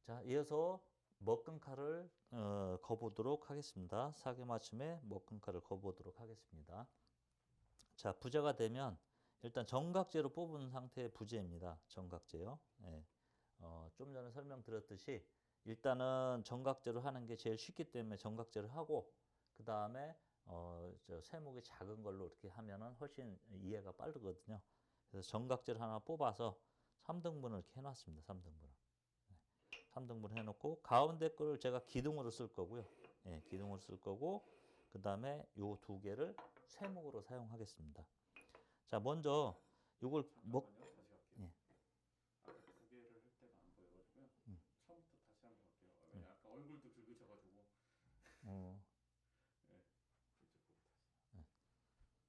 자, 이어서 먹금칼을 거보도록 하겠습니다. 사계 맞춤에 먹금칼을 거보도록 하겠습니다. 자, 부재가 되면 일단 정각제로 뽑은 상태의 부재입니다. 정각제요. 예. 좀 전에 설명드렸듯이 일단은 정각제로 하는 게 제일 쉽기 때문에 정각제를 하고 그 다음에 저 세목이 작은 걸로 이렇게 하면은 훨씬 이해가 빠르거든요. 그래서 정각제를 하나 뽑아서 3등분을 이렇게 해놨습니다. 3등분을. 3등분 해놓고 가운데 거를 제가 기둥으로 쓸 거고요. 예, 기둥으로 쓸 거고 그 다음에 요 두 개를 세목으로 사용하겠습니다. 자, 먼저 요걸 잠깐만요. 다시 갈게요. 예, 아까 두 개를 할 때가 안 보여가지고요. 처음부터 다시 한번 갈게요. 왜냐 아까 얼굴도 긁으셔가지고. 어, 네, 이쪽 보고 다시.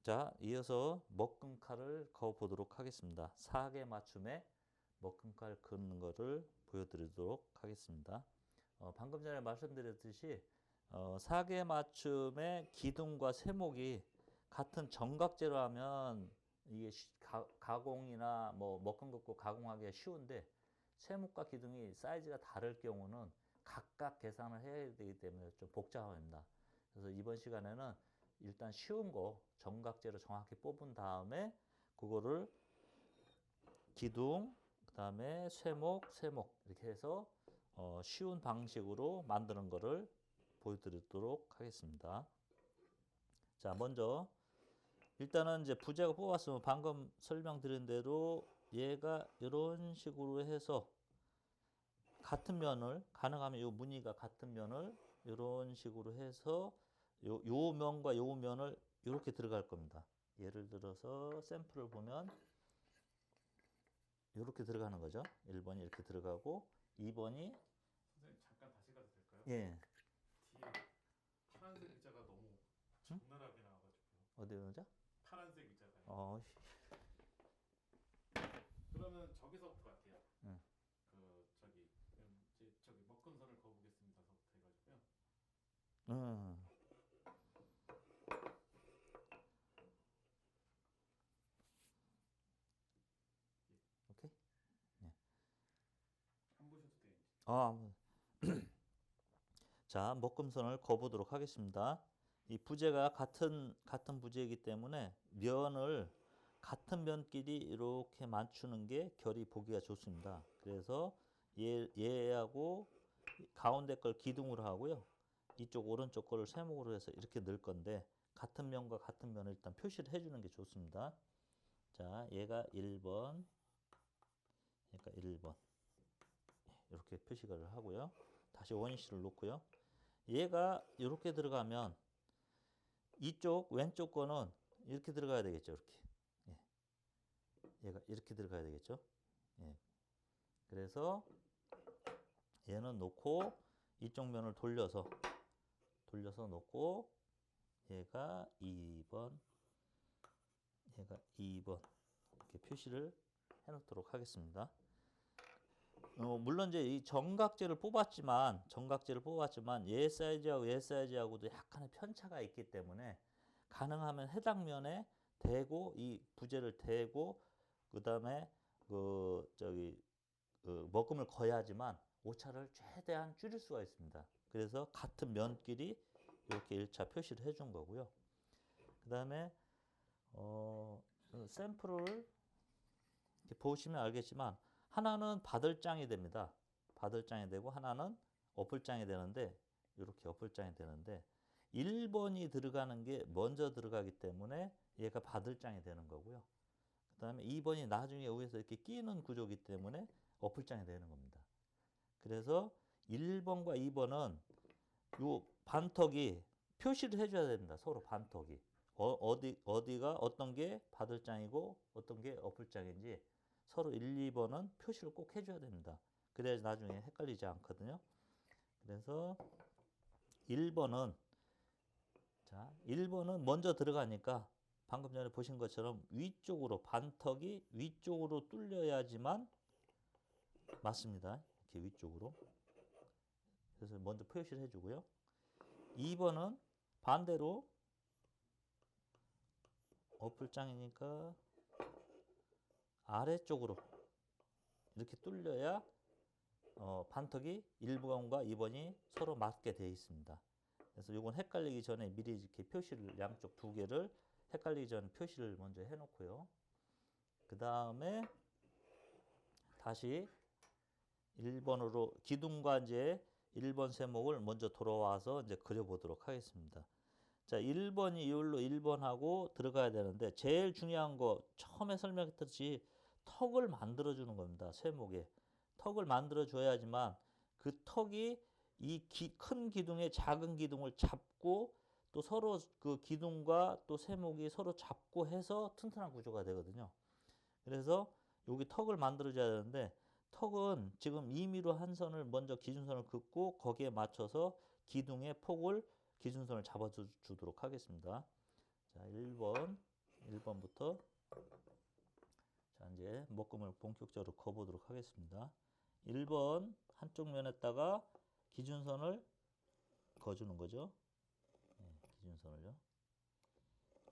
자, 이어서 먹금칼을 그어 보도록 하겠습니다. 사계 맞춤에 먹금칼 긋는 거를 보여드리도록 하겠습니다. 방금 전에 말씀드렸듯이 사계 맞춤의 기둥과 세목이 같은 정각제로 하면 이게 가공이나 뭐 먹금 긋고 가공하기가 쉬운데 세목과 기둥이 사이즈가 다를 경우는 각각 계산을 해야 되기 때문에 좀 복잡합니다. 그래서 이번 시간에는 일단 쉬운 거 정각제로 정확히 뽑은 다음에 그거를 기둥, 그 다음에 쇠목, 쇠목 이렇게 해서 쉬운 방식으로 만드는 거를 보여드리도록 하겠습니다. 자, 먼저 일단은 이제 부재가 뽑았으면 방금 설명드린 대로 얘가 이런 식으로 해서 같은 면을 가능하면 요 무늬가 같은 면을 이런 식으로 해서 요 면과 요 면을 이렇게 들어갈 겁니다. 예를 들어서 샘플을 보면 이렇게 들어가는 거죠. 1번이 이렇게 들어가고 2번이 선생님 잠깐 다시 가도 될까요? 예. 뒤에 파란색 의자가 너무 응? 적나라하게 나와가지고요. 어디 놓자? 파란색 의자가요. 어, 그러면 저기서부터 갈게요. 응. 그 저기 먹금선을 그어보겠습니다서부터 해가지고요. 음. 예, 오케이. 예. 안 보셔도 돼요. 이제. 아, 자, 먹금선을 그어보도록 하겠습니다. 이 부재가 같은 부재이기 때문에 면을 같은 면끼리 이렇게 맞추는 게 결이 보기가 좋습니다. 그래서 얘하고 가운데 걸 기둥으로 하고요. 이쪽 오른쪽 거를 세목으로 해서 이렇게 넣을 건데 같은 면과 같은 면을 일단 표시를 해주는 게 좋습니다. 자, 얘가 1번, 얘가 1번 이렇게 표시를 하고요. 다시 원위치를 놓고요. 얘가 이렇게 들어가면 이쪽 왼쪽 거는 이렇게 들어가야 되겠죠. 이렇게. 예. 얘가 이렇게 들어가야 되겠죠. 예. 그래서 얘는 놓고 이쪽 면을 돌려서 놓고 얘가 2번, 얘가 2번 이렇게 표시를 해 놓도록 하겠습니다. 물론 이제 이 정각제를 뽑았지만 얘 사이즈하고 얘 사이즈하고도 약간의 편차가 있기 때문에 가능하면 해당 면에 대고 이 부재를 대고 그다음에 먹금을 거야지만 오차를 최대한 줄일 수가 있습니다. 그래서 같은 면끼리 이렇게 1차 표시를 해준 거고요. 그다음에 샘플을 이렇게 보시면 알겠지만 하나는 바들장이 됩니다. 바들장이 되고 하나는 어플장이 되는데 이렇게 어플장이 되는데 1번이 들어가는 게 먼저 들어가기 때문에 얘가 바들장이 되는 거고요. 그 다음에 2번이 나중에 위에서 이렇게 끼는 구조이기 때문에 어플장이 되는 겁니다. 그래서 1번과 2번은 요 반턱이 표시를 해줘야 됩니다. 서로 반턱이. 어디가 어떤 게 바들장이고 어떤 게 어플장인지 서로 1, 2번은 표시를 꼭 해줘야 됩니다. 그래야지 나중에 헷갈리지 않거든요. 그래서 1번은 자, 1번은 먼저 들어가니까 방금 전에 보신 것처럼 위쪽으로 반턱이 위쪽으로 뚫려야지만 맞습니다. 이렇게 위쪽으로. 그래서 먼저 표시를 해주고요. 2번은 반대로 어플장이니까 아래쪽으로 이렇게 뚫려야 반턱이 1번과 2번이 서로 맞게 되어 있습니다. 그래서 이건 헷갈리기 전에 미리 이렇게 표시를 양쪽 두 개를 헷갈리기 전에 표시를 먼저 해놓고요. 그 다음에 다시 1번으로 기둥과 이제 1번 세목을 먼저 돌아와서 이제 그려보도록 하겠습니다. 자, 1번이 이걸로 1번하고 들어가야 되는데 제일 중요한 거 처음에 설명했듯이 턱을 만들어 주는 겁니다. 세목에 턱을 만들어 줘야지만 그 턱이 이 큰 기둥의 작은 기둥을 잡고 또 서로 그 기둥과 또 세목이 서로 잡고 해서 튼튼한 구조가 되거든요. 그래서 여기 턱을 만들어 줘야 되는데 턱은 지금 임의로 한 선을 먼저 기준선을 긋고 거기에 맞춰서 기둥의 폭을 기준선을 잡아 주도록 하겠습니다. 자, 1번부터 자, 이제 묶음을 본격적으로 그어보도록 하겠습니다. 1번 한쪽 면에다가 기준선을 그어주는 거죠. 네, 기준선을요.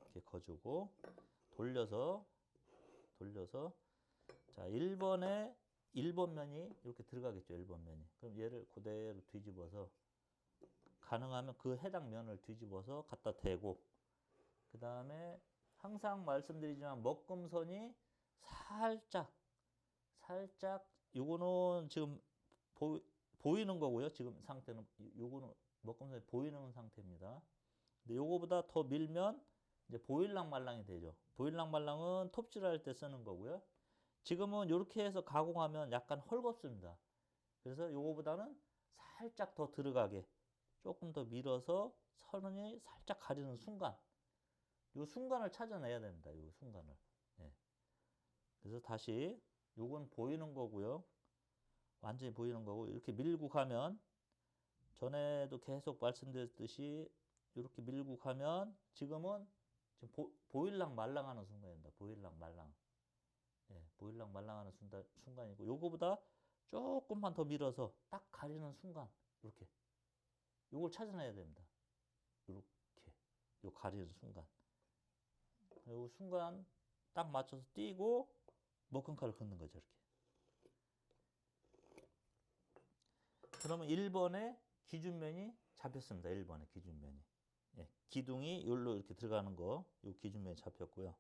이렇게 그어주고 돌려서 자, 1번 면이 이렇게 들어가겠죠. 1번 면이. 그럼 얘를 그대로 뒤집어서 가능하면 그 해당 면을 뒤집어서 갖다 대고 그 다음에 항상 말씀드리지만 묶음선이 살짝 요거는 지금 보이는 거고요. 지금 상태는 요거는 묶음선이 보이는 상태입니다. 근데 요거보다 더 밀면 이제 보일랑 말랑이 되죠. 보일랑 말랑은 톱질할 때 쓰는 거고요. 지금은 이렇게 해서 가공하면 약간 헐겁습니다. 그래서 요거보다는 살짝 더 들어가게 조금 더 밀어서 선이 살짝 가리는 순간 요 순간을 찾아내야 됩니다. 요 순간을. 예. 그래서 다시 요건 보이는 거고요. 완전히 보이는 거고 이렇게 밀고 가면 전에도 계속 말씀드렸듯이 이렇게 밀고 가면 지금은 지금 보일랑 말랑하는 순간입니다. 보일랑 말랑. 예, 보일랑 말랑하는 순간이고 요거보다 조금만 더 밀어서 딱 가리는 순간 이렇게 요걸 찾아내야 됩니다. 이렇게 요 가리는 순간 요 순간 딱 맞춰서 띄고 머끈칼을 긋는 거죠. 이렇게. 그러면 1번의 기준면이 잡혔습니다. 1번의 기준면이. 예, 기둥이 여기로 이렇게 들어가는 거, 요 기준면이 잡혔고요.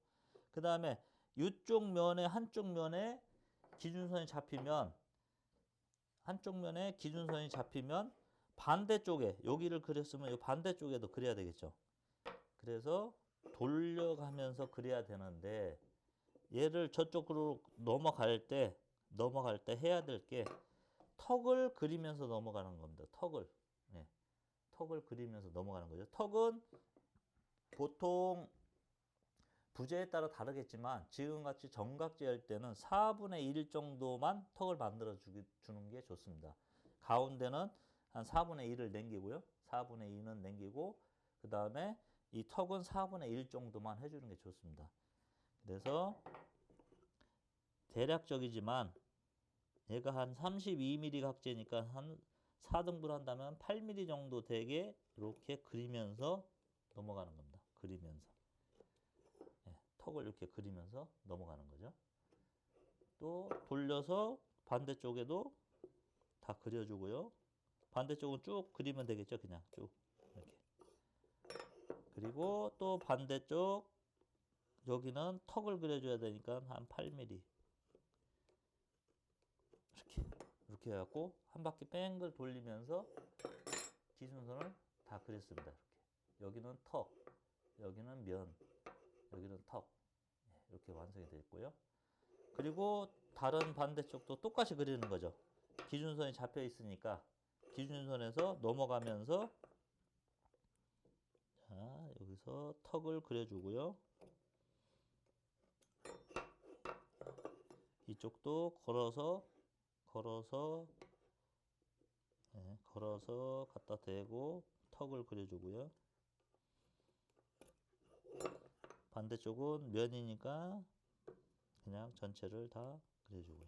그 다음에 이쪽 면에 한쪽 면에 기준선이 잡히면 반대쪽에 여기를 그렸으면 이 반대쪽에도 그려야 되겠죠. 그래서 돌려가면서 그려야 되는데 얘를 저쪽으로 넘어갈 때 해야 될 게 턱을 그리면서 넘어가는 겁니다. 턱을. 네. 턱을 그리면서 넘어가는 거죠. 턱은 보통 부재에 따라 다르겠지만 지금같이 정각제 할 때는 4분의 1 정도만 턱을 만들어 주는 게 좋습니다. 가운데는 한 4분의 1을 남기고요. 4분의 2는 남기고 그 다음에 이 턱은 4분의 1 정도만 해주는 게 좋습니다. 그래서 대략적이지만 얘가 한 32mm 각재니까 한 4등분 한다면 8mm 정도 되게 이렇게 그리면서 넘어가는 겁니다. 그리면서. 네, 턱을 이렇게 그리면서 넘어가는 거죠. 또 돌려서 반대쪽에도 다 그려주고요. 반대쪽은 쭉 그리면 되겠죠. 그냥 쭉 이렇게. 그리고 또 반대쪽 여기는 턱을 그려줘야 되니까 한 8mm 이렇게 해갖고 한 바퀴 뺑글 돌리면서 기준선을 다 그렸습니다. 이렇게. 여기는 턱, 여기는 면, 여기는 턱. 이렇게 완성이 되어 있고요. 그리고 다른 반대쪽도 똑같이 그리는 거죠. 기준선이 잡혀 있으니까 기준선에서 넘어가면서 자, 여기서 턱을 그려주고요. 이쪽도 걸어서 네, 걸어서 갖다 대고 턱을 그려주고요. 반대쪽은 면이니까 그냥 전체를 다 그려주고요.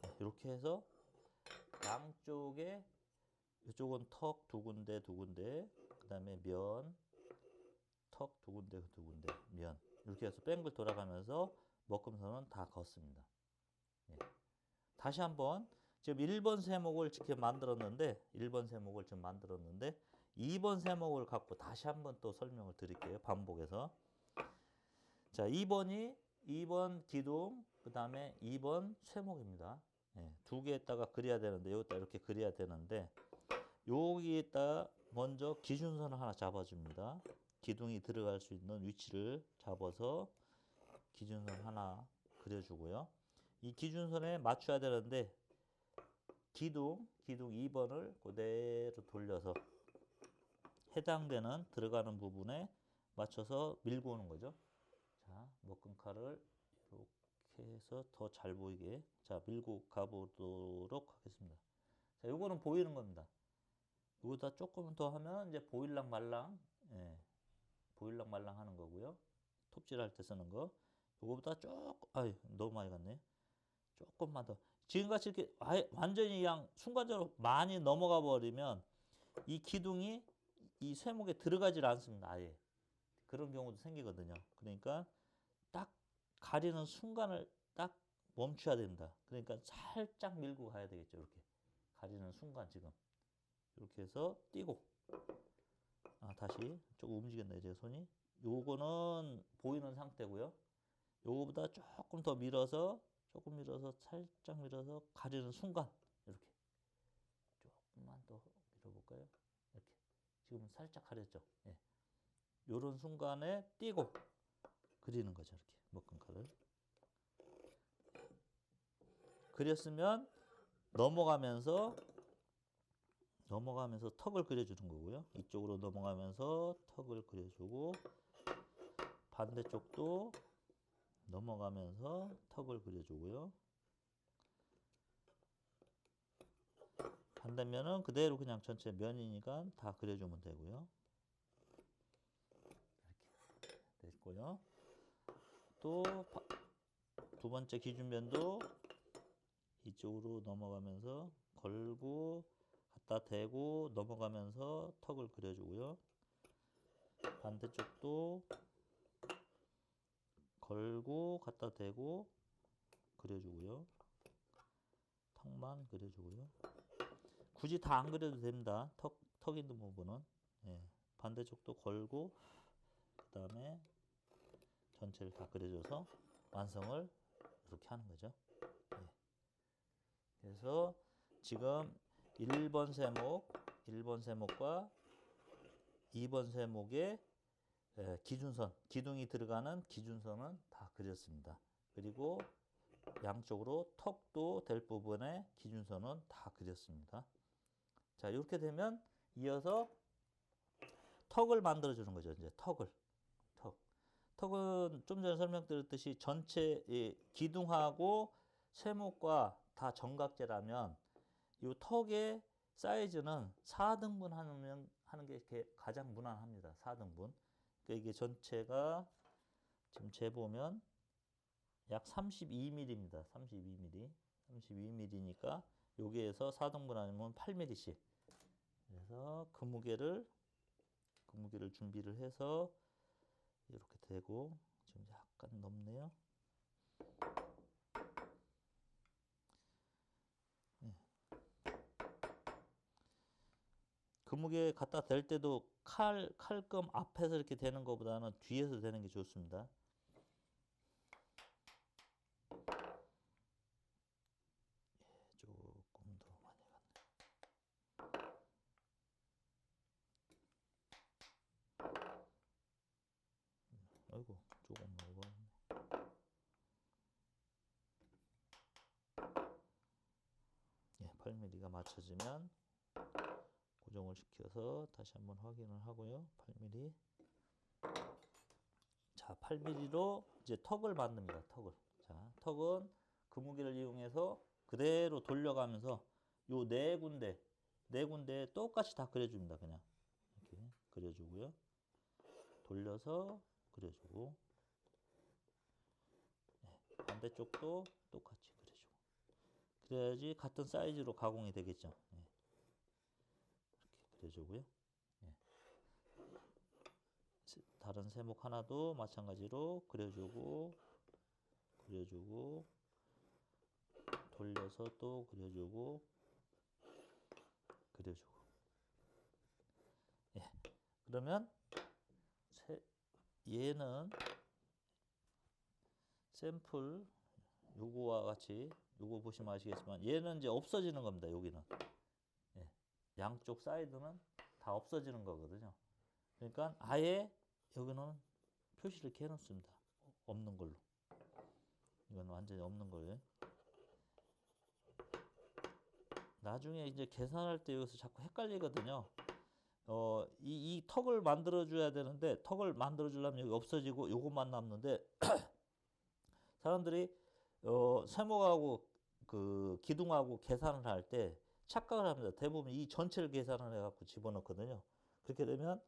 네, 이렇게 해서 양쪽에 이쪽은 턱 두 군데 그 다음에 면, 턱 두 군데 면 이렇게 해서 뺑글 돌아가면서 묶음선은 다 걷습니다. 네. 다시 한번 지금 1번 세목을 지금 만들었는데 1번 세목을 지금 만들었는데 2번 세목을 갖고 다시 한번 또 설명을 드릴게요. 반복해서. 자, 2번 기둥, 그다음에 2번 쇠목입니다. 예, 두 개에다가 그려야 되는데 여기다 이렇게 그려야 되는데 여기에다 먼저 기준선을 하나 잡아줍니다. 기둥이 들어갈 수 있는 위치를 잡아서 기준선 하나 그려주고요. 이 기준선에 맞춰야 되는데 기둥 2번을 그대로 돌려서 해당되는 들어가는 부분에 맞춰서 밀고 오는 거죠. 자, 먹금칼을 이렇게 해서 더 잘 보이게 자 밀고 가보도록 하겠습니다. 자, 요거는 보이는 겁니다. 요거다 조금 더 하면 이제 보일랑 말랑, 예, 보일랑 말랑 하는 거고요. 톱질할 때 쓰는 거. 요거보다 조금, 아유, 너무 많이 갔네. 조금만 더. 지금같이 이렇게 아예 완전히 그냥 순간적으로 많이 넘어가 버리면 이 기둥이 이 쇠목에 들어가질 않습니다. 아예. 그런 경우도 생기거든요. 그러니까 딱 가리는 순간을 딱 멈춰야 된다. 그러니까 살짝 밀고 가야 되겠죠. 이렇게. 가리는 순간 지금. 이렇게 해서 띄고. 아, 다시 조금 움직였네요. 제 손이. 요거는 보이는 상태고요. 요거보다 조금 더 밀어서 살짝 밀어서 가리는 순간 이렇게 조금만 더 밀어볼까요? 이렇게 지금 살짝 가렸죠. 예. 요런 순간에 띄고 그리는 거죠. 이렇게 먹금칼을 그렸으면 넘어가면서 턱을 그려주는 거고요. 이쪽으로 넘어가면서 턱을 그려주고 반대쪽도 넘어가면서 턱을 그려주고요. 반대면은 그대로 그냥 전체 면이니까 다 그려주면 되고요. 이렇게 됐고요. 또 두 번째 기준면도 이쪽으로 넘어가면서 걸고 갖다 대고 넘어가면서 턱을 그려주고요. 반대쪽도 걸고 갖다 대고 그려주고요. 턱만 그려주고요. 굳이 다 안 그려도 됩니다. 턱 있는 부분은. 예. 반대쪽도 걸고 그 다음에 전체를 다 그려줘서 완성을 이렇게 하는 거죠. 예. 그래서 지금 1번 세목과 2번 세목의 기준선, 기둥이 들어가는 기준선은 다 그렸습니다. 그리고 양쪽으로 턱도 될 부분의 기준선은 다 그렸습니다. 자, 이렇게 되면 이어서 턱을 만들어 주는 거죠. 이제 턱은 좀 전에 설명드렸듯이 전체 기둥하고 쇠목과 다 정각제라면 이 턱의 사이즈는 4등분 하는 게 가장 무난합니다. 4등분. 그러니까 이게 전체가 지금 재보면 약 32mm입니다. 32mm. 32mm니까 여기에서 4등분 하면 8mm씩. 그래서 그 무게를 준비를 해서 이렇게 대고 지금 약간 넘네요. 네. 그 무게 갖다 댈 때도 칼금 앞에서 이렇게 되는 것보다는 뒤에서 되는 게 좋습니다. 조금 더 많이 갔네. 아이고, 조금 넓었네. 예, 8mm가 맞춰지면 고정을 시켜서 다시 한번 확인을 하고요. 8mm. 자, 8mm로 이제 턱을 만듭니다. 자, 턱은 그 무게를 이용해서 그대로 돌려가면서 요 네 군데 똑같이 다 그려줍니다. 그냥 이렇게 그려주고요. 돌려서 그려주고, 네, 반대쪽도 똑같이 그려주고. 그래야지 같은 사이즈로 가공이 되겠죠. 네. 이렇게 그려주고요. 네. 다른 세목 하나도 마찬가지로 그려주고 돌려서 또 그려주고 그려주고. 예. 그러면 얘는 샘플 요거와 같이 요거 보시면 아시겠지만 얘는 이제 없어지는 겁니다. 여기는 예. 양쪽 사이드는 다 없어지는 거거든요. 그러니까 아예 여기는 표시를 이렇게 해놓습니다. 없는 걸로. 이건 완전히 없는 거예요. 나중에 이제 계산할 때 여기서 자꾸 헷갈리거든요. 이 턱을 만들어 줘야 되는데 턱을 만들어 주려면 여기 없어지고 요것만 남는데 사람들이 세모하고 그 기둥하고 계산을 할 때 착각을 합니다. 대부분 이 전체를 계산을 해갖고 집어넣거든요. 그렇게 되면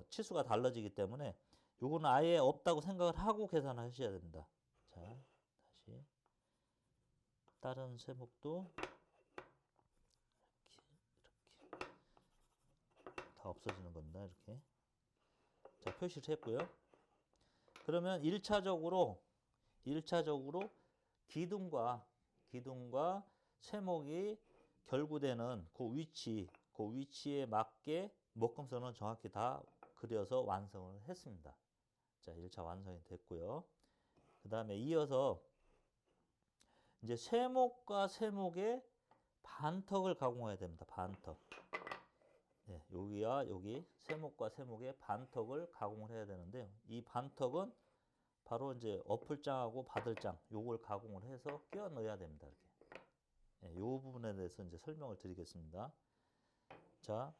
치수가 달라지기 때문에 요거는 아예 없다고 생각을 하고 계산을 하셔야 됩니다. 자, 다시 다른 세목도 다 없어지는 겁니다. 이렇게. 자, 표시를 했고요. 그러면 1차적으로 기둥과 세목이 결구되는 그 위치에 맞게 목금선은 정확히 다 그려서 완성을 했습니다. 자, 1차 완성이 됐고요. 그 다음에 이어서 이제 세목과 세목의 반턱을 가공해야 됩니다. 반턱. 네, 여기와 여기 세목과 세목의 반턱을 가공을 해야 되는데요. 이 반턱은 바로 이제 어플장하고 바들장 요걸 가공을 해서 끼워 넣어야 됩니다. 이렇게. 네, 요 부분에 대해서 이제 설명을 드리겠습니다. 자,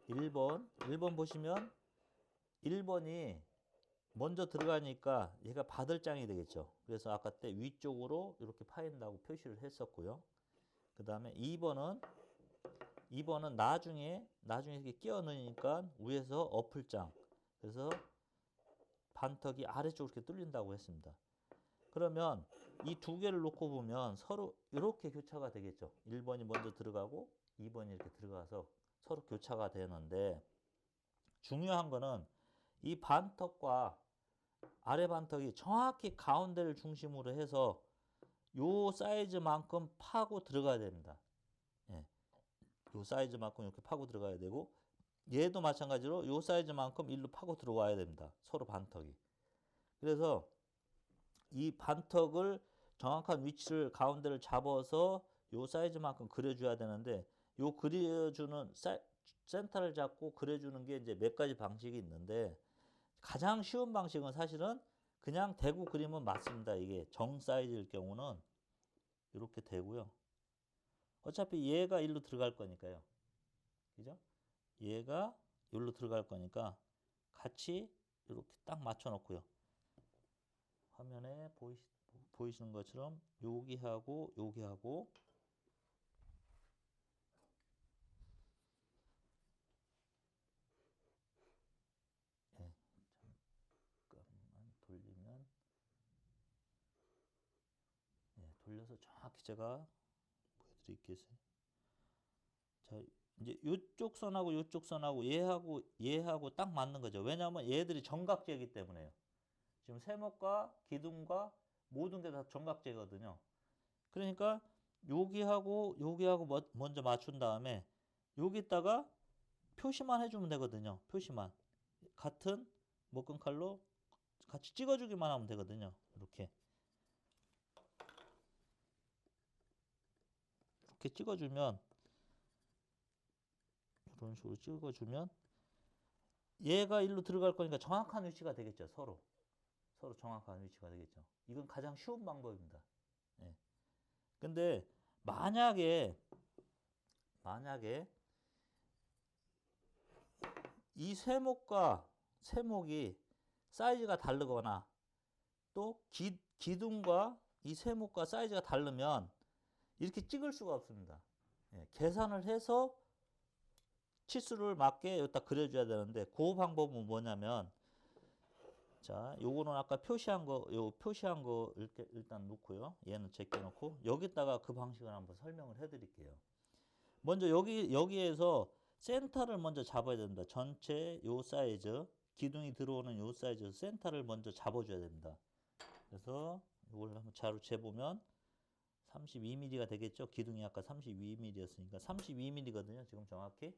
1번 보시면 1번이 먼저 들어가니까 얘가 바들장이 되겠죠. 그래서 아까 때 위쪽으로 이렇게 파인다고 표시를 했었고요. 그 다음에 2번은 나중에 이렇게 끼워 넣으니까 위에서 어플장. 그래서 반턱이 아래쪽으로 이렇게 뚫린다고 했습니다. 그러면 이 두 개를 놓고 보면 서로 이렇게 교차가 되겠죠. 1번이 먼저 들어가고 2번이 이렇게 들어가서 서로 교차가 되는데 중요한 거는 이 반턱과 아래 반턱이 정확히 가운데를 중심으로 해서 요 사이즈만큼 파고 들어가야 됩니다. 예. 요 사이즈만큼 이렇게 파고 들어가야 되고 얘도 마찬가지로 요 사이즈만큼 일로 파고 들어와야 됩니다. 서로 반턱이. 그래서 이 반턱을 정확한 위치를 가운데를 잡아서 요 사이즈만큼 그려줘야 되는데 요 그려주는 센터를 잡고 그려주는 게 이제 몇 가지 방식이 있는데 가장 쉬운 방식은 사실은 그냥 대고 그리면 맞습니다. 이게 정 사이즈일 경우는 이렇게 되고요. 어차피 얘가 일로 들어갈 거니까요. 그죠? 얘가 여기로 들어갈 거니까 같이 이렇게 딱 맞춰 놓고요. 화면에 보이시는 것처럼 여기하고 예, 잠깐만 돌리면 예, 돌려서 정확히 제가 보여드리겠어요. 자, 이제 이쪽 선하고 이쪽 선하고 얘하고 딱 맞는 거죠. 왜냐하면 얘들이 정각제이기 때문에요. 지금 세목과 기둥과 모든 게 다 정각제거든요. 그러니까 여기하고 먼저 맞춘 다음에 여기다가 표시만 해주면 되거든요. 표시만 같은 목금칼로 같이 찍어주기만 하면 되거든요. 이렇게 찍어주면 이런 식으로 찍어주면 얘가 일로 들어갈 거니까 정확한 위치가 되겠죠. 서로 정확한 위치가 되겠죠. 이건 가장 쉬운 방법입니다. 예. 근데 만약에 이 세목과 세목이 사이즈가 다르거나 또 기둥과 이 세목과 사이즈가 다르면 이렇게 찍을 수가 없습니다. 예. 계산을 해서 치수를 맞게 여기다 그려줘야 되는데 그 방법은 뭐냐면 자, 요거는 아까 표시한 거 이렇게 일단 놓고요. 얘는 제껴놓고 여기다가 그 방식을 한번 설명을 해드릴게요. 먼저 여기에서 센터를 먼저 잡아야 됩니다. 전체 요 사이즈, 기둥이 들어오는 요 사이즈 센터를 먼저 잡아줘야 됩니다. 그래서 이걸 한번 자로 재보면 32mm가 되겠죠. 기둥이 아까 32mm였으니까 32mm거든요. 지금 정확히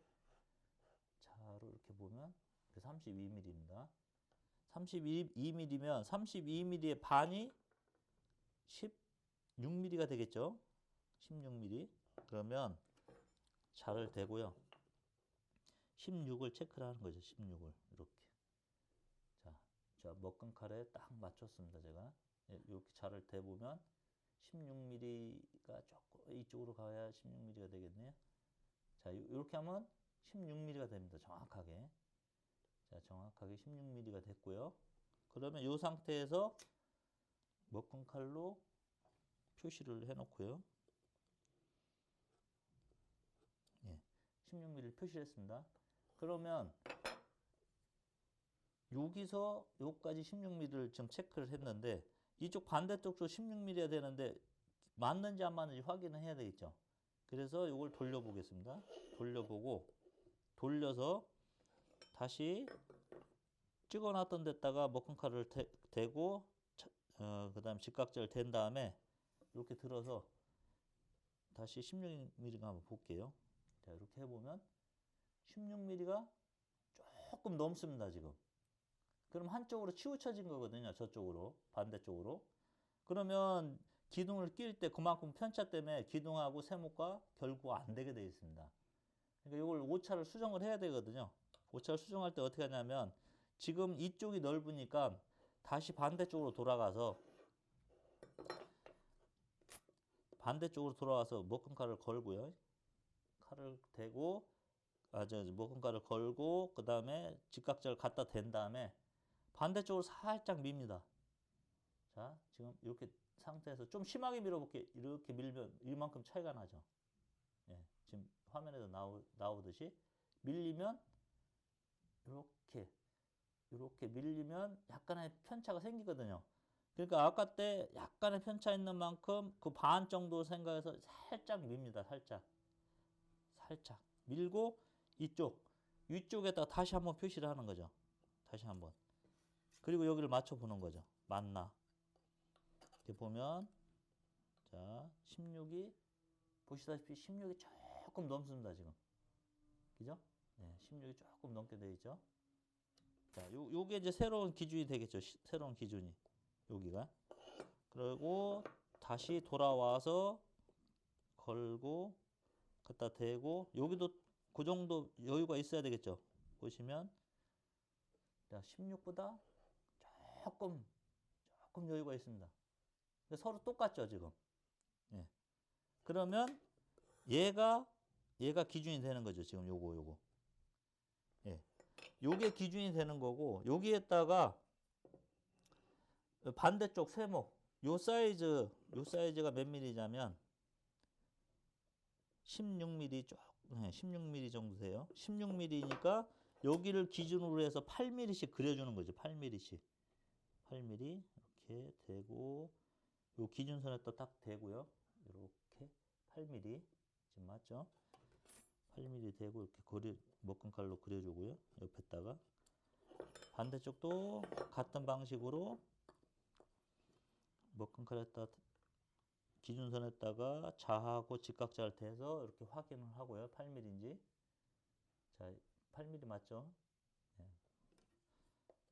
자로 이렇게 보면 32mm입니다. 32mm면 32mm의 반이 16mm가 되겠죠. 16mm. 그러면 자를 대고요. 16을 체크를 하는 거죠. 16을 이렇게. 자, 먹금칼에 딱 맞췄습니다. 제가 이렇게 자를 대보면 16mm가 조금 이쪽으로 가야 16mm가 되겠네요. 자, 이렇게 하면 16mm가 됩니다. 정확하게. 자, 정확하게 16mm가 됐고요. 그러면 이 상태에서 먹금칼로 표시를 해놓고요. 예, 16mm를 표시를 했습니다. 그러면 여기서 여기까지 16mm를 지금 체크를 했는데 이쪽 반대쪽도 16mm가 되는데 맞는지 안 맞는지 확인을 해야 되겠죠. 그래서 이걸 돌려보겠습니다. 돌려보고 돌려서 다시 찍어놨던 데다가 먹금칼을 대고 그 다음에 직각제를 댄 다음에 이렇게 들어서 다시 16mm가 한번 볼게요. 자, 이렇게 해보면 16mm가 조금 넘습니다. 지금. 그럼 한쪽으로 치우쳐진 거거든요. 저쪽으로, 반대쪽으로. 그러면 기둥을 낄 때 그만큼 편차 때문에 기둥하고 세모가 결국 안 되게 되어 있습니다. 그러니까 이걸 오차를 수정을 해야 되거든요. 오차를 수정할 때 어떻게 하냐면 지금 이쪽이 넓으니까 다시 반대쪽으로 돌아가서 먹금칼을 걸고요. 칼을 대고 먹금칼을 걸고 그 다음에 직각자를 갖다 댄 다음에 반대쪽으로 살짝 밉니다. 자, 지금 이렇게 상태에서 좀 심하게 밀어볼게요. 이렇게 밀면 이만큼 차이가 나죠. 예, 지금 화면에도 나오듯이 밀리면 이렇게 밀리면 약간의 편차가 생기거든요. 그러니까 아까 때 약간의 편차 있는 만큼 그 반 정도 생각해서 살짝 밉니다. 살짝 밀고 위쪽에다 다시 한번 표시를 하는 거죠. 다시 한번. 그리고 여기를 맞춰 보는 거죠. 맞나? 이렇게 보면 자, 16이 보시다시피 16이 조금 넘습니다. 지금. 그죠? 네, 16이 조금 넘게 되어 있죠. 자, 요게 이제 새로운 기준이 되겠죠. 새로운 기준이. 여기가. 그리고 다시 돌아와서 걸고 갖다 대고 여기도 그 정도 여유가 있어야 되겠죠. 보시면 자, 16보다 조금 여유가 있습니다. 서로 똑같죠, 지금. 예. 그러면 얘가 기준이 되는 거죠. 지금 요거. 예. 요게 기준이 되는 거고 여기에다가 반대쪽 세모 요 사이즈가 몇 mm냐면 16mm 16mm 정도 돼요. 16mm니까 여기를 기준으로 해서 8mm씩 그려주는 거죠. 8mm 이렇게 대고 요 기준선에다 딱 대고요. 이렇게 8mm 지금 맞죠? 8mm 대고 이렇게 먹금칼로 그려주고요. 옆에다가 반대쪽도 같은 방식으로 먹금칼에다 기준선에다가 자하고 직각자를 대서 이렇게 확인을 하고요. 8mm인지. 자, 8mm 맞죠? 네.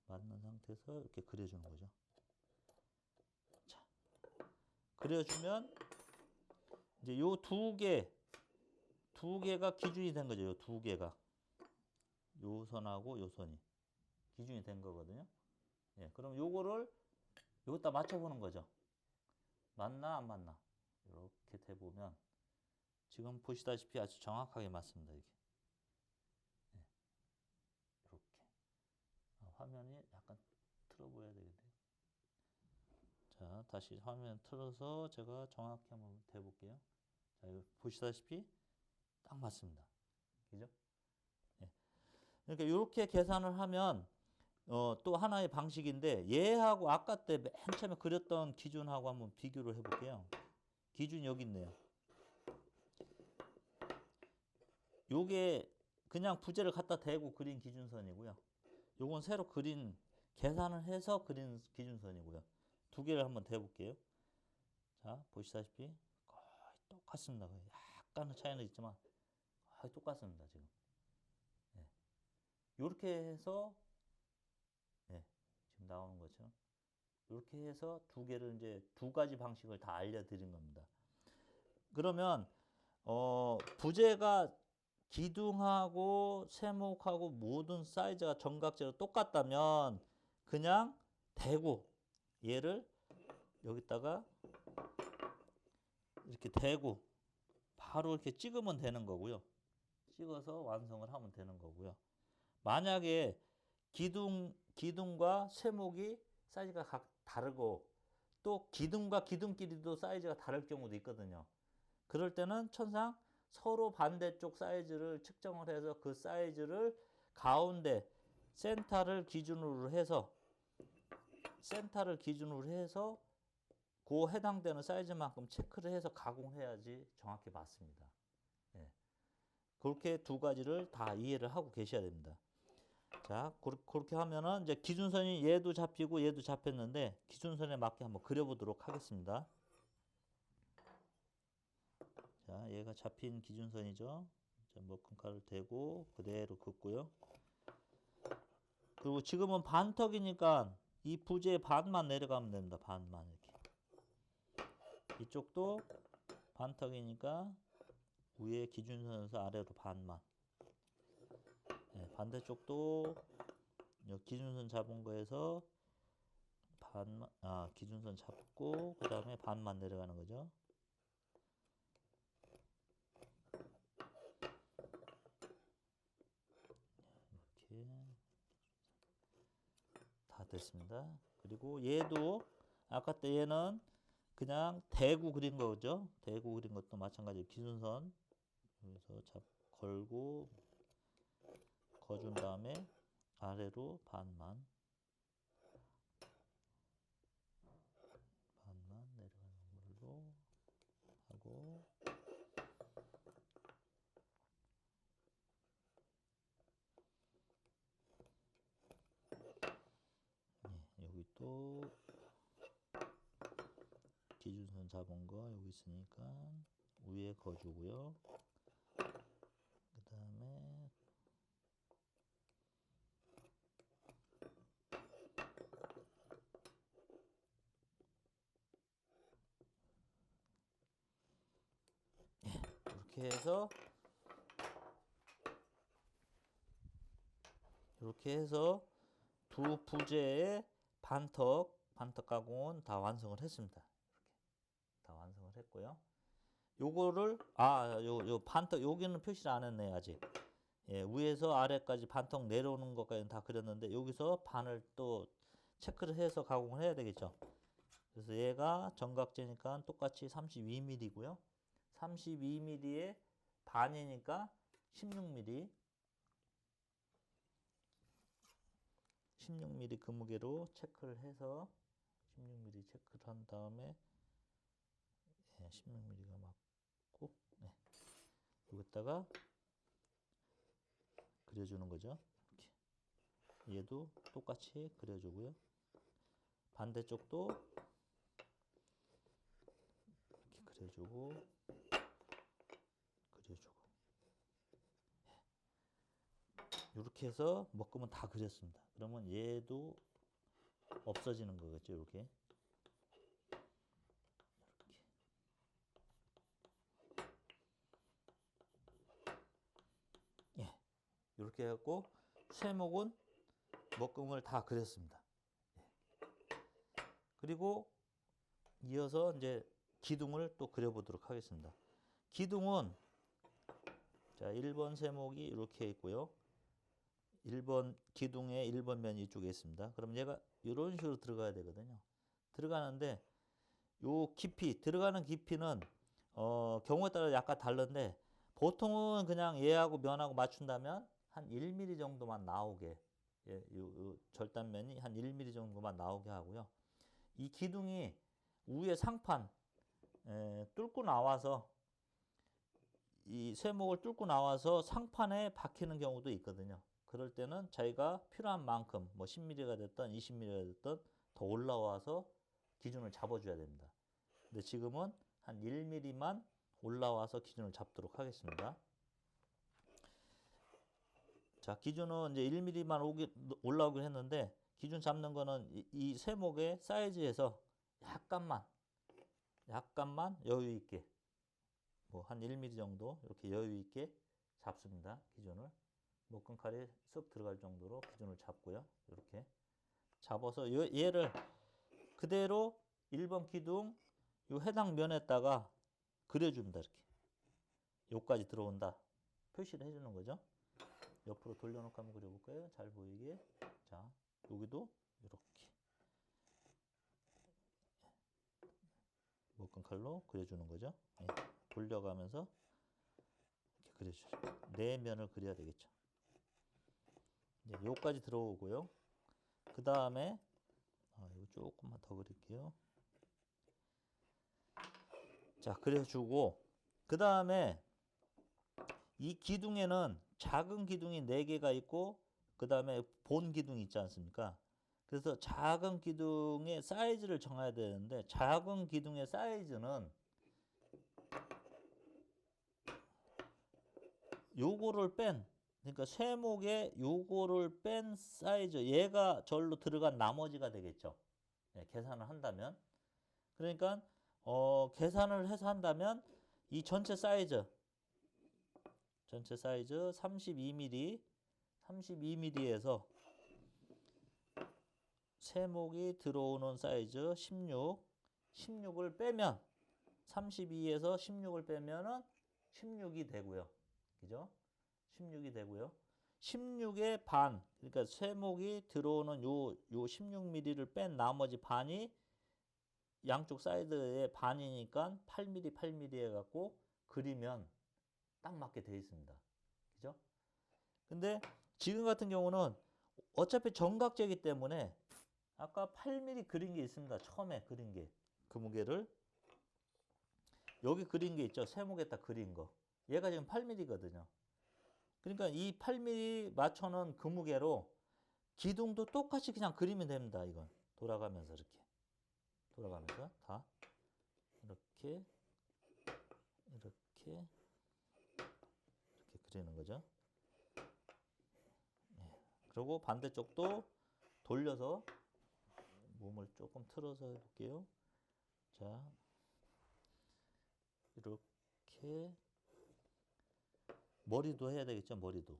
맞는 상태에서 이렇게 그려주는 거죠. 자, 그려주면 이제 요 두 개가 기준이 된 거죠. 요 두 개가. 요 선하고 요 선이 기준이 된 거거든요. 예, 그럼 요거를 여기다 맞춰보는 거죠. 맞나 안 맞나 이렇게 대보면 지금 보시다시피 아주 정확하게 맞습니다. 이게 네. 이렇게 화면이 약간 틀어 보여야 되겠네요. 자, 다시 화면 틀어서 제가 정확히 한번 대볼게요. 자, 보시다시피 딱 맞습니다. 그죠? 네. 그러니까 이렇게 계산을 하면 또 하나의 방식인데 얘하고 아까 때 맨 처음에 그렸던 기준하고 한번 비교를 해볼게요. 기준이 여기 있네요. 요게 그냥 부재를 갖다 대고 그린 기준선이고요. 요건 새로 계산을 해서 그린 기준선이고요. 두 개를 한번 대볼게요. 자, 보시다시피 똑같습니다. 약간의 차이는 있지만 거의 똑같습니다. 지금. 예. 이렇게 해서 예. 지금 나오는 것처럼 이렇게 해서 두 개를 이제 두 가지 방식을 다 알려드린 겁니다. 그러면 부재가 기둥하고 세목하고 모든 사이즈가 정각제로 똑같다면 그냥 대고 얘를 여기다가 이렇게 대고 바로 이렇게 찍으면 되는 거고요. 찍어서 완성을 하면 되는 거고요. 만약에 기둥과 세목이 사이즈가 각 다르고 또 기둥과 기둥끼리도 사이즈가 다를 경우도 있거든요. 그럴 때는 천상 서로 반대쪽 사이즈를 측정을 해서 그 사이즈를 가운데 센터를 기준으로 해서 그 해당되는 사이즈만큼 체크를 해서 가공해야지 정확히 맞습니다. 예. 그렇게 두 가지를 다 이해를 하고 계셔야 됩니다. 자, 그렇게 하면은 이제 기준선이 얘도 잡히고 얘도 잡혔는데 기준선에 맞게 한번 그려보도록 하겠습니다. 자, 얘가 잡힌 기준선이죠. 자, 먹금칼을 대고 그대로 긋고요. 그리고 지금은 반턱이니까 이 부재의 반만 내려가면 됩니다. 반만 이렇게. 이쪽도 반턱이니까 위에 기준선에서 아래로 반만. 네, 반대쪽도 기준선 잡은 거에서 반만, 기준선 잡고 그 다음에 반만 내려가는 거죠. 이렇게 다 됐습니다. 그리고 얘도 아까 때 얘는 그냥 대구 그린 거죠. 대구 그린 것도 마찬가지로 기준선 여기서 걸고 거준 다음에 아래로 반만 내려가는 걸로 하고 여기 또 기준선 잡은 거 여기 있으니까 위에 거주고요. 그 다음에 이렇게 해서 두 부재의 반턱 가공은 다 완성을 했습니다. 이렇게 다 완성을 했고요. 요거를 요 반턱 여기는 표시를 안 했네요 아직. 예, 위에서 아래까지 반턱 내려오는 것까지는 다 그렸는데 여기서 반을 또 체크를 해서 가공을 해야 되겠죠. 그래서 얘가 정각제니까 똑같이 32mm고요. 32mm의 반이니까 16mm. 16mm 그 무게로 체크를 해서 16mm 체크를 한 다음에 16mm가 맞고 여기다가 그려주는 거죠. 이렇게. 얘도 똑같이 그려주고요. 반대쪽도 이렇게 그려주고 이렇게 해서 묶으면 다 그렸습니다. 그러면 얘도 없어지는 거겠죠. 이렇게. 이렇게 해갖고 쇠목은 묶음을 다 그렸습니다. 그리고 이어서 이제 기둥을 또 그려보도록 하겠습니다. 기둥은 자 1번 쇠목이 이렇게 있고요. 1번 기둥의 1번 면이 이쪽에 있습니다. 그럼 얘가 이런 식으로 들어가야 되거든요. 들어가는데 요 깊이 들어가는 깊이는 경우에 따라 약간 다른데 보통은 그냥 얘하고 면하고 맞춘다면 한 1mm 정도만 나오게 요 절단면이 한 1mm 정도만 나오게 하고요. 이 기둥이 위에 상판 뚫고 나와서 이 쇠목을 뚫고 나와서 상판에 박히는 경우도 있거든요. 그럴 때는 자기가 필요한 만큼 뭐 10mm가 됐든 20mm가 됐든 더 올라와서 기준을 잡아줘야 됩니다. 근데 지금은 한 1mm만 올라와서 기준을 잡도록 하겠습니다. 자, 기준은 이제 1mm만 올라오긴 했는데 기준 잡는 거는 이 세목의 사이즈에서 약간만 여유 있게 뭐 한 1mm 정도 이렇게 여유 있게 잡습니다. 기준을 목금칼이 쓱 들어갈 정도로 기준을 잡고요. 이렇게 잡아서 얘를 그대로 1번 기둥 요 해당 면에다가 그려줍니다. 이렇게 요까지 들어온다 표시를 해주는 거죠. 옆으로 돌려놓고 한번 그려볼까요? 잘 보이게. 자, 여기도 이렇게 목금칼로 그려주는 거죠. 네. 돌려가면서 이렇게 그려주죠. 네 면을 그려야 되겠죠. 이제 요까지 들어오고요. 그 다음에 이거 조금만 더 그릴게요. 자, 그려주고 그 다음에 이 기둥에는 작은 기둥이 4개가 있고 그 다음에 본 기둥이 있지 않습니까? 그래서 작은 기둥의 사이즈를 정해야 되는데 작은 기둥의 사이즈는 요거를 뺀 그러니까 세목에 요거를 뺀 사이즈 얘가 절로 들어간 나머지가 되겠죠. 네, 계산을 한다면 그러니까 계산을 해서 한다면 이 전체 사이즈 32mm에서 세목이 들어오는 사이즈 16을 빼면 32에서 16을 빼면은 16이 되고요. 그죠? 16이 되고요. 16의 반, 그러니까 세목이 들어오는 요 16mm를 뺀 나머지 반이 양쪽 사이드의 반이니까 8mm, 8mm 해갖고 그리면 딱 맞게 되어 있습니다. 그죠? 근데 지금 같은 경우는 어차피 정각제이기 때문에 아까 8mm 그린 게 있습니다. 처음에 그린 게. 그 무게를 여기 그린 게 있죠. 세목에다 그린 거. 얘가 지금 8mm거든요. 그러니까 이 8mm 맞춰놓은 그 무게로 기둥도 똑같이 그냥 그리면 됩니다. 이건 돌아가면서 이렇게 돌아가면서 다 이렇게 그리는 거죠. 네. 그리고 반대쪽도 돌려서 몸을 조금 틀어서 해볼게요. 자, 이렇게 머리도 해야 되겠죠. 머리도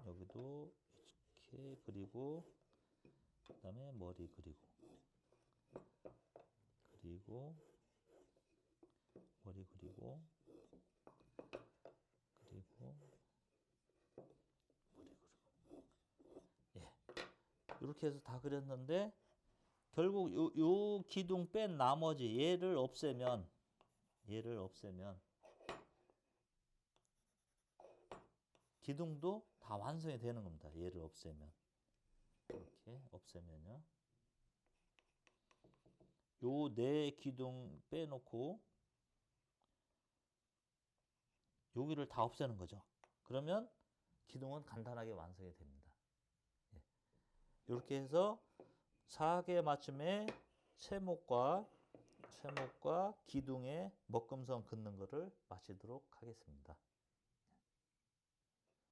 여기도 이렇게 그리고 그다음에 머리 그리고 머리 그리고 예, 이렇게 해서 다 그렸는데 결국 요 기둥 뺀 나머지 얘를 없애면 기둥도 다 완성이 되는 겁니다. 얘를 없애면 이렇게 없애면요. 요 네 기둥 빼놓고 여기를 다 없애는 거죠. 그러면 기둥은 간단하게 완성이 됩니다. 예. 이렇게 해서 4개 맞춤의 세목과 기둥의 먹금선 긋는 것을 마치도록 하겠습니다.